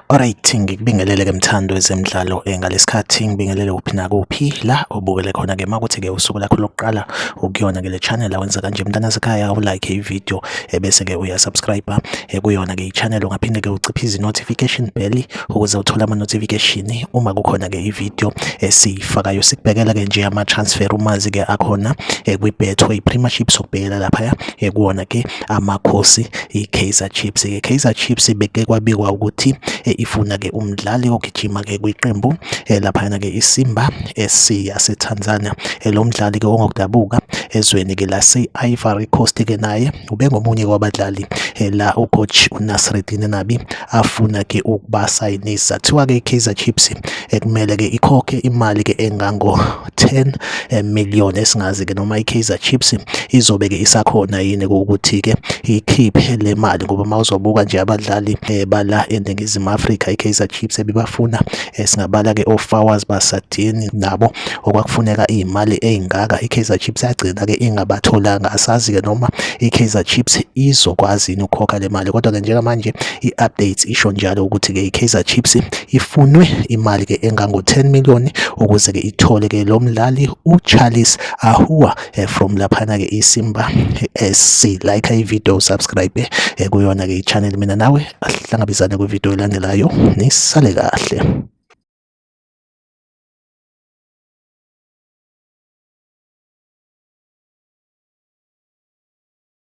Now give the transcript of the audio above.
Alright, ngikubingelele ke mthando wezemidlalo ngalesikhathi ngibingelele uphi nakuphi la ubukele khona ke makuthi ke usuku lakho lokuqala ukuyona ke le channel awenza kanje mntanasekhaya ulike ivideo bese ke uyasubscribe kuyona ke i-channel ungaphinde ke uciphize i-notification bell ukuze uthole ama-notification uma kukhona ke ivideo esiyifakayo. Sikubhekela ke nje ama-transfer umazi ke akhona kwi-Betway Premiership sokubhekela lapha kuwona ke amakhosi i-Kaizer Chiefs. Kaizer Chiefs beke kwabikwa ukuthi ifuna ke umdlali ogijima ke kwiqembu laphana ke iSimba SC yaseTanzania. Lo mdlali ke ongokudabuka ezweni ke lase-Ivory Coast ke naye ubengomunye kwabadlali la ucoach uNasreddine Nabi afuna ke ukubasayinisa. Kuthiwa ke iKaizer Chiefs kumele ke ikhokhe imali ke engango 10 million esingazi ke noma iKaizer Chiefs izobe ke isakhona yini ukuthi ke ikhiphe le mali, ngoba mawuzobuka nje abadlali bala eNingizimu Afrika iKaizer Chiefs bebafuna singabala ke oFawaz Basadini nabo okwakufuneka izimali ezingaka. iKaizer Chiefs yagcina ke ingabatholanga, asazi ke noma iKaizer Chiefs izokwazi ukukhokha le mali, kodwa ke njengamanje i-updates isho njalo ukuthi ke iKaizer Chiefs ifunwe imali ke engango 10 million ukuze ke ithole ke lo mdlali uCharles Ahua from laphana ke iSimba SC. Like ivideo, subscribe kuyona ke i-channel. Mina nawe asihlangabezane kwivideo elandelayo, nisale kahle.